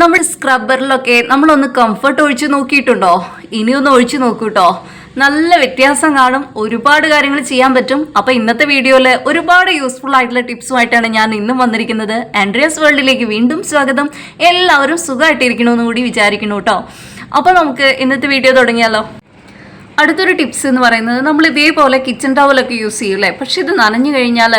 നമ്മൾ സ്ക്രബ്ബറിലൊക്കെ നമ്മളൊന്ന് കംഫർട്ട് ഒഴിച്ച് നോക്കിയിട്ടുണ്ടോ? ഇനിയൊന്ന് ഒഴിച്ച് നോക്കൂട്ടോ. നല്ല വ്യത്യാസം കാണും. ഒരുപാട് കാര്യങ്ങൾ ചെയ്യാൻ പറ്റും. അപ്പൊ ഇന്നത്തെ വീഡിയോയിൽ ഒരുപാട് യൂസ്ഫുൾ ആയിട്ടുള്ള ടിപ്സുമായിട്ടാണ് ഞാൻ ഇന്നും വന്നിരിക്കുന്നത്. ആൻഡ്രിയാസ് വേൾഡിലേക്ക് വീണ്ടും സ്വാഗതം. എല്ലാവരും സുഖമായിട്ടിരിക്കണമെന്ന് കൂടി വിചാരിക്കുന്നു കേട്ടോ. അപ്പൊ നമുക്ക് ഇന്നത്തെ വീഡിയോ തുടങ്ങിയാലോ. അടുത്തൊരു ടിപ്സ് എന്ന് പറയുന്നത്, നമ്മൾ ഇതേപോലെ കിച്ചൺ ടവലൊക്കെ യൂസ് ചെയ്യൂലേ, പക്ഷെ ഇത് നനഞ്ഞു കഴിഞ്ഞാൽ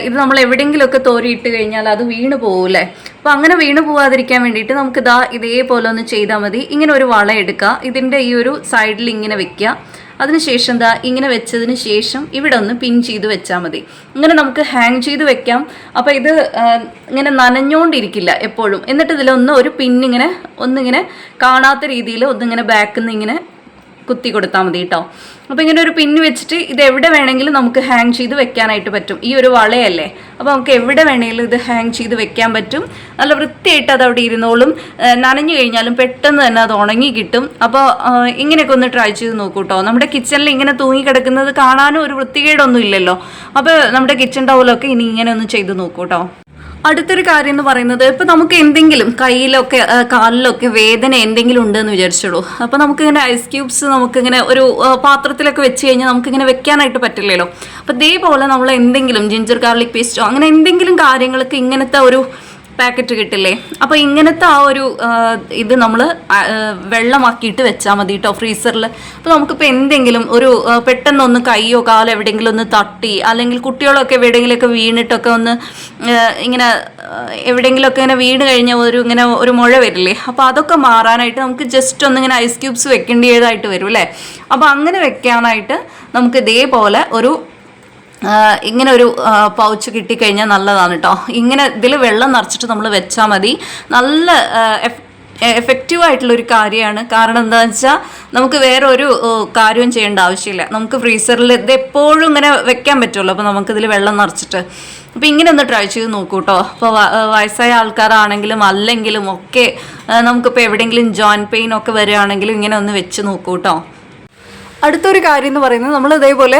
ഇത് നമ്മൾ എവിടെയെങ്കിലുമൊക്കെ തോരിയിട്ട് കഴിഞ്ഞാൽ അത് വീണ് പോകൂലേ. അപ്പോൾ അങ്ങനെ വീണ് പോകാതിരിക്കാൻ വേണ്ടിയിട്ട് നമുക്ക് ഇതേപോലെ ഒന്ന് ചെയ്താൽ മതി. ഇങ്ങനെ ഒരു വള എടുക്കുക, ഇതിൻ്റെ ഈ ഒരു സൈഡിൽ ഇങ്ങനെ വെക്കുക. അതിനുശേഷം ഇങ്ങനെ വെച്ചതിന് ശേഷം ഇവിടെ ഒന്ന് പിൻ ചെയ്ത് വെച്ചാൽ മതി. ഇങ്ങനെ നമുക്ക് ഹാങ് ചെയ്ത് വെക്കാം. അപ്പോൾ ഇത് ഇങ്ങനെ നനഞ്ഞുകൊണ്ടിരിക്കില്ല എപ്പോഴും. എന്നിട്ട് ഇതിലൊന്ന് ഒരു പിന്നിങ്ങനെ ഒന്നിങ്ങനെ കാണാത്ത രീതിയിൽ ഒന്നിങ്ങനെ ബാക്കിൽ നിന്ന് ഇങ്ങനെ കുത്തി കൊടുത്താൽ മതി കേട്ടോ. അപ്പോൾ ഇങ്ങനെ ഒരു പിന്ന് വെച്ചിട്ട് ഇത് എവിടെ വേണമെങ്കിലും നമുക്ക് ഹാങ് ചെയ്ത് വെക്കാനായിട്ട് പറ്റും. ഈ ഒരു വളയല്ലേ, അപ്പോൾ നമുക്ക് എവിടെ വേണമെങ്കിലും ഇത് ഹാങ് ചെയ്ത് വെക്കാൻ പറ്റും. നല്ല വൃത്തിയായിട്ട് അത് അവിടെ ഇരുന്നോളും. നനഞ്ഞു കഴിഞ്ഞാലും പെട്ടെന്ന് തന്നെ അത് ഉണങ്ങി കിട്ടും. അപ്പോൾ ഇങ്ങനെയൊക്കെ ഒന്ന് ട്രൈ ചെയ്ത് നോക്കൂ കേട്ടോ. നമ്മുടെ കിച്ചണിൽ ഇങ്ങനെ തൂങ്ങി കിടക്കുന്നത് കാണാനും ഒരു വൃത്തികേടൊന്നും ഇല്ലല്ലോ. അപ്പോൾ നമ്മുടെ കിച്ചൺ ടവലൊക്കെ ഇനി ഇങ്ങനെ ഒന്ന് ചെയ്ത് നോക്കൂ കേട്ടോ. അടുത്തൊരു കാര്യം എന്ന് പറയുന്നത്, ഇപ്പം നമുക്ക് എന്തെങ്കിലും കയ്യിലൊക്കെ കാലിലൊക്കെ വേദന എന്തെങ്കിലും ഉണ്ടെന്ന് വിചാരിച്ചോളൂ. അപ്പോൾ നമുക്കിങ്ങനെ ഐസ് ക്യൂബ്സ് നമുക്കിങ്ങനെ ഒരു പാത്രത്തിലൊക്കെ വെച്ച് കഴിഞ്ഞാൽ നമുക്കിങ്ങനെ വെക്കാനായിട്ട് പറ്റില്ലല്ലോ. അപ്പോൾ ഇതേപോലെ നമ്മൾ എന്തെങ്കിലും ജിഞ്ചർ ഗാർലിക് പേസ്റ്റോ അങ്ങനെ എന്തെങ്കിലും കാര്യങ്ങൾക്ക് ഇങ്ങനത്തെ ഒരു പാക്കറ്റ് കിട്ടില്ലേ, അപ്പോൾ ഇങ്ങനത്തെ ആ ഒരു ഇത് നമ്മൾ വെള്ളമാക്കിയിട്ട് വെച്ചാൽ മതി കേട്ടോ ഫ്രീസറിൽ. അപ്പോൾ നമുക്കിപ്പോൾ എന്തെങ്കിലും ഒരു പെട്ടെന്നൊന്ന് കൈയോ കാലോ എവിടെയെങ്കിലും ഒന്ന് തട്ടി, അല്ലെങ്കിൽ കുട്ടികളൊക്കെ എവിടെയെങ്കിലുമൊക്കെ വീണിട്ടൊക്കെ ഒന്ന് ഇങ്ങനെ എവിടെയെങ്കിലുമൊക്കെ ഇങ്ങനെ വീണ് കഴിഞ്ഞാൽ ഇങ്ങനെ ഒരു മുഴ വരില്ലേ, അപ്പോൾ അതൊക്കെ മാറാനായിട്ട് നമുക്ക് ജസ്റ്റ് ഒന്നിങ്ങനെ ഐസ് ക്യൂബ്സ് വെക്കേണ്ടതായിട്ട് വരും അല്ലേ. അപ്പോൾ അങ്ങനെ വെക്കാനായിട്ട് നമുക്ക് ഇതേപോലെ ഇങ്ങനെ ഒരു പൗച്ച് കിട്ടിക്കഴിഞ്ഞാൽ നല്ലതാണ് കേട്ടോ. ഇങ്ങനെ ഇതിൽ വെള്ളം നിറച്ചിട്ട് നമ്മൾ വെച്ചാൽ മതി. നല്ല എഫക്റ്റീവായിട്ടുള്ളൊരു കാര്യമാണ്. കാരണം എന്താണെന്ന് വെച്ചാൽ നമുക്ക് വേറെ ഒരു കാര്യവും ചെയ്യേണ്ട ആവശ്യമില്ല. നമുക്ക് ഫ്രീസറിൽ ഇത് എപ്പോഴും ഇങ്ങനെ വെക്കാൻ പറ്റുമല്ലോ. അപ്പോൾ നമുക്കിതിൽ വെള്ളം നിറച്ചിട്ട് അപ്പോൾ ഇങ്ങനെ ഒന്ന് ട്രൈ ചെയ്ത് നോക്കൂ കേട്ടോ. അപ്പോൾ വയസ്സായ ആൾക്കാരാണെങ്കിലും അല്ലെങ്കിലും ഒക്കെ നമുക്കിപ്പോൾ എവിടെയെങ്കിലും ജോയിൻറ്റ് പെയിൻ ഒക്കെ വരികയാണെങ്കിലും ഇങ്ങനെ ഒന്ന് വെച്ച് നോക്കൂ കേട്ടോ. അടുത്തൊരു കാര്യം എന്ന് പറയുന്നത്, നമ്മൾ ഇതേപോലെ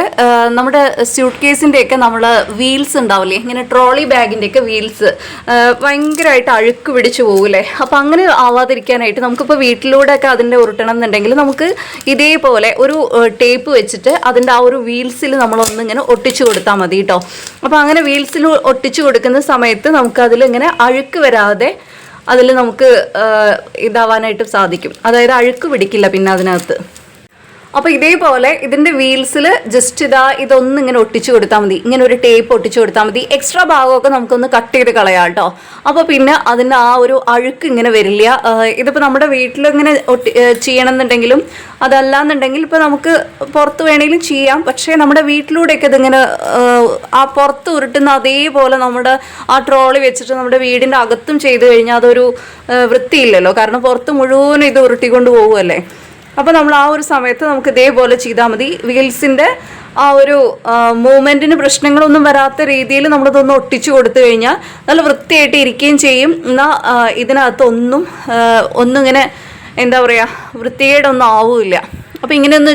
നമ്മുടെ സ്യൂട്ട് കേസിൻ്റെയൊക്കെ നമ്മൾ വീൽസ് ഉണ്ടാവില്ലേ, ഇങ്ങനെ ട്രോളി ബാഗിൻ്റെയൊക്കെ വീൽസ് ഭയങ്കരമായിട്ട് അഴുക്ക് പിടിച്ച് പോകില്ലേ. അപ്പോൾ അങ്ങനെ ആവാതിരിക്കാനായിട്ട് നമുക്കിപ്പോൾ വീട്ടിലൂടെയൊക്കെ അതിൻ്റെ ഉരുട്ടണം എന്നുണ്ടെങ്കിൽ നമുക്ക് ഇതേപോലെ ഒരു ടേപ്പ് വെച്ചിട്ട് അതിൻ്റെ ആ ഒരു വീൽസിൽ നമ്മളൊന്നിങ്ങനെ ഒട്ടിച്ചു കൊടുത്താൽ മതി കേട്ടോ. അപ്പോൾ അങ്ങനെ വീൽസിൽ ഒട്ടിച്ചു കൊടുക്കുന്ന സമയത്ത് നമുക്കതിലിങ്ങനെ അഴുക്ക് വരാതെ അതിൽ നമുക്ക് ഇതാവാനായിട്ട് സാധിക്കും. അതായത് അഴുക്ക് പിടിക്കില്ല പിന്നെ അതിനകത്ത്. അപ്പോൾ ഇതേപോലെ ഇതിൻ്റെ വീൽസിൽ ജസ്റ്റ് ഇതൊന്നിങ്ങനെ ഒട്ടിച്ചു കൊടുത്താൽ മതി. ഇങ്ങനെ ഒരു ടേപ്പ് ഒട്ടിച്ചു കൊടുത്താൽ മതി. എക്സ്ട്രാ ഭാഗമൊക്കെ നമുക്കൊന്ന് കട്ട് ചെയ്ത് കളയാം കേട്ടോ. അപ്പോൾ പിന്നെ അതിൻ്റെ ആ ഒരു അഴുക്ക് ഇങ്ങനെ വരില്ല. ഇതിപ്പോൾ നമ്മുടെ വീട്ടിലിങ്ങനെ ചെയ്യണമെന്നുണ്ടെങ്കിലും അതല്ലാന്നുണ്ടെങ്കിൽ ഇപ്പോൾ നമുക്ക് പുറത്ത് വേണമെങ്കിലും ചെയ്യാം. പക്ഷേ നമ്മുടെ വീട്ടിലൂടെയൊക്കെ ഇതിങ്ങനെ ആ പുറത്ത് ഉരുട്ടുന്ന അതേപോലെ നമ്മുടെ ആ ട്രോളി വെച്ചിട്ട് നമ്മുടെ വീടിൻ്റെ അകത്തും ചെയ്ത് കഴിഞ്ഞാൽ അതൊരു വൃത്തിയില്ലല്ലോ. കാരണം പുറത്ത് മുഴുവനും ഇത് ഉരുട്ടിക്കൊണ്ട് പോകുമല്ലേ. അപ്പോൾ നമ്മൾ ആ ഒരു സമയത്ത് നമുക്ക് ഇതേപോലെ ചെയ്താൽ മതി. വീൽസിൻ്റെ ആ ഒരു മൂവ്മെൻറ്റിന് പ്രശ്നങ്ങളൊന്നും വരാത്ത രീതിയിൽ നമ്മളിതൊന്ന് ഒട്ടിച്ചു കൊടുത്തു കഴിഞ്ഞാൽ നല്ല വൃത്തിയായിട്ട് ഇരിക്കുകയും ചെയ്യും. എന്നാൽ ഇതിനകത്തൊന്നും ഒന്നിങ്ങനെ എന്താ പറയുക വൃത്തികേടൊന്നും ആവില്ല. അപ്പോൾ ഇങ്ങനെയൊന്ന്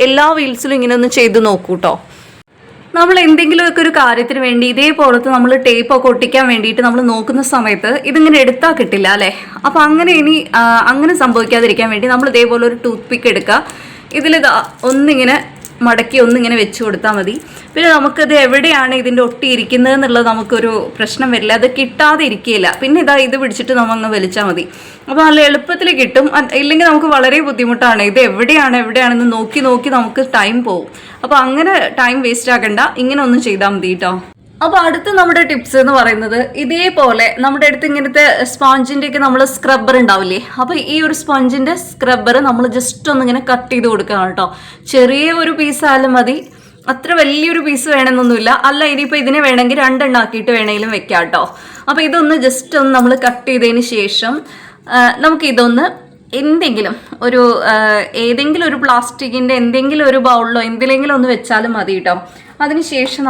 എല്ലാ വീൽസിലും ഇങ്ങനെ ഒന്ന് ചെയ്ത് നോക്കൂ കേട്ടോ. നമ്മൾ എന്തെങ്കിലുമൊക്കെ ഒരു കാര്യത്തിന് വേണ്ടി ഇതേപോലത്തെ നമ്മൾ ടേപ്പൊക്കെ ഒട്ടിക്കാൻ വേണ്ടിയിട്ട് നമ്മൾ നോക്കുന്ന സമയത്ത് ഇതിങ്ങനെ എടുത്താൽ കിട്ടില്ല അല്ലേ. അപ്പോൾ അങ്ങനെ സംഭവിക്കാതിരിക്കാൻ വേണ്ടി നമ്മൾ ഇതേപോലെ ഒരു ടൂത്ത് പിക്ക് എടുക്കുക. ഒന്നിങ്ങനെ മടക്കി ഒന്നിങ്ങനെ വെച്ച് കൊടുത്താൽ മതി. പിന്നെ നമുക്കത് എവിടെയാണ് ഇതിൻ്റെ ഒട്ടിയിരിക്കുന്നത് എന്നുള്ളത് നമുക്കൊരു പ്രശ്നം വരില്ല. അത് കിട്ടാതെ ഇരിക്കുകയില്ല. പിന്നെ ഇത് പിടിച്ചിട്ട് നമ്മങ്ങ് വലിച്ചാൽ മതി. അപ്പോൾ നല്ല എളുപ്പത്തിൽ കിട്ടും. ഇല്ലെങ്കിൽ നമുക്ക് വളരെ ബുദ്ധിമുട്ടാണ്. ഇത് എവിടെയാണെന്ന് നോക്കി നമുക്ക് ടൈം പോകും. അപ്പോൾ അങ്ങനെ ടൈം വേസ്റ്റ് ആക്കണ്ട, ഇങ്ങനെ ഒന്ന് ചെയ്താൽ മതി കേട്ടോ. അപ്പോൾ അടുത്ത നമ്മുടെ ടിപ്സ് എന്ന് പറയുന്നത്, ഇതേപോലെ നമ്മുടെ അടുത്ത് ഇങ്ങനത്തെ സ്പോഞ്ചിൻ്റെയൊക്കെ നമ്മൾ സ്ക്രബ്ബർ ഉണ്ടാവില്ലേ, അപ്പോൾ ഈ ഒരു സ്പോഞ്ചിൻ്റെ സ്ക്രബ്ബർ നമ്മൾ ജസ്റ്റ് ഒന്നിങ്ങനെ കട്ട് ചെയ്ത് കൊടുക്കുകയാണ് കേട്ടോ. ചെറിയ ഒരു പീസായാലും മതി, അത്ര വലിയൊരു പീസ് വേണമെന്നൊന്നുമില്ല. അല്ല ഇനിയിപ്പോൾ ഇതിനെ വേണമെങ്കിൽ 2 എണ്ണം ആക്കിയിട്ട് വേണമെങ്കിലും വെക്കാം കേട്ടോ. അപ്പോൾ ഇതൊന്ന് ജസ്റ്റ് ഒന്ന് നമ്മൾ കട്ട് ചെയ്തതിന് ശേഷം നമുക്കിതൊന്ന് ഏതെങ്കിലും ഒരു പ്ലാസ്റ്റിക്കിൻ്റെ എന്തെങ്കിലും ഒരു ബൗളിലോ എന്തിലെങ്കിലും ഒന്ന് വെച്ചാലും മതി കേട്ടോ. അതിനുശേഷം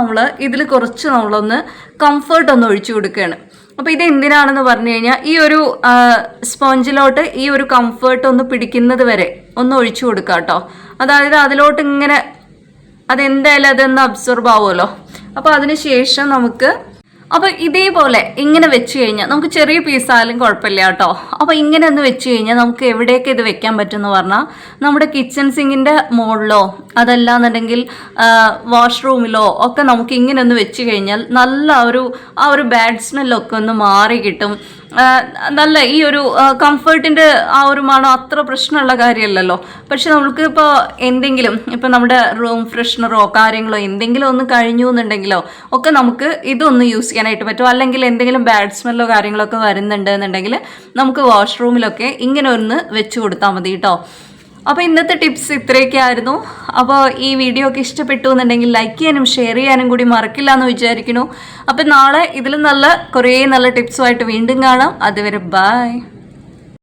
ഇതിൽ കുറച്ച് നമ്മളൊന്ന് കംഫർട്ട് ഒന്ന് ഒഴിച്ചു കൊടുക്കുകയാണ്. അപ്പോൾ ഇത് എന്തിനാണെന്ന് പറഞ്ഞു കഴിഞ്ഞാൽ, ഈ ഒരു സ്പോഞ്ചിലോട്ട് ഈ ഒരു കംഫർട്ട് ഒന്ന് പിടിക്കുന്നത് വരെ ഒന്ന് ഒഴിച്ചു കൊടുക്കുക കേട്ടോ. അതായത് അതിലോട്ട് ഇങ്ങനെ അതെന്തായാലും അതൊന്ന് അബ്സോർബ് ആവുമല്ലോ. അപ്പോൾ അതിനുശേഷം നമുക്ക് അപ്പോൾ ഇതേപോലെ ഇങ്ങനെ വെച്ച് കഴിഞ്ഞാൽ നമുക്ക് ചെറിയ പീസായാലും കുഴപ്പമില്ല കേട്ടോ. അപ്പോൾ ഇങ്ങനെ ഒന്ന് വെച്ച് കഴിഞ്ഞാൽ നമുക്ക് എവിടെയൊക്കെ ഇത് വെക്കാൻ പറ്റുമെന്ന് പറഞ്ഞാൽ നമ്മുടെ കിച്ചൺ സിങ്കിൻ്റെ മുകളിലോ അതല്ലാന്നുണ്ടെങ്കിൽ വാഷ്റൂമിലോ ഒക്കെ നമുക്ക് ഇങ്ങനെ ഒന്ന് വെച്ച് കഴിഞ്ഞാൽ നല്ല ആ ഒരു ബാഡ് സ്മെല്ലൊക്കെ ഒന്ന് മാറി കിട്ടും. നല്ല ഈ ഒരു കംഫർട്ടിൻ്റെ ആ ഒരു മണം അത്ര പ്രശ്നമുള്ള കാര്യമല്ലല്ലോ. പക്ഷെ നമുക്ക് ഇപ്പോൾ എന്തെങ്കിലും ഇപ്പം നമ്മുടെ റൂം ഫ്രഷ്നറോ കാര്യങ്ങളോ എന്തെങ്കിലും ഒന്ന് കഴിഞ്ഞു എന്നുണ്ടെങ്കിലോ ഒക്കെ നമുക്ക് ഇതൊന്ന് യൂസ് ചെയ്യാനായിട്ട് പറ്റും. അല്ലെങ്കിൽ എന്തെങ്കിലും ബാഡ് സ്മെല്ലോ കാര്യങ്ങളൊക്കെ വരുന്നുണ്ട് എന്നുണ്ടെങ്കിൽ നമുക്ക് വാഷ്റൂമിലൊക്കെ ഇങ്ങനെ ഒന്ന് വെച്ച് കൊടുത്താൽ മതി കേട്ടോ. അപ്പോൾ ഇന്നത്തെ ടിപ്സ് ഇത്രയൊക്കെ ആയിരുന്നു. അപ്പോൾ ഈ വീഡിയോ ഒക്കെ ഇഷ്ടപ്പെട്ടു എന്നുണ്ടെങ്കിൽ ലൈക്ക് ചെയ്യാനും ഷെയർ ചെയ്യാനും കൂടി മറക്കില്ല എന്ന് വിചാരിക്കുന്നു. അപ്പോൾ നാളെ ഇതിലും കുറേ നല്ല ടിപ്സുമായിട്ട് വീണ്ടും കാണാം. അതുവരെ ബൈ.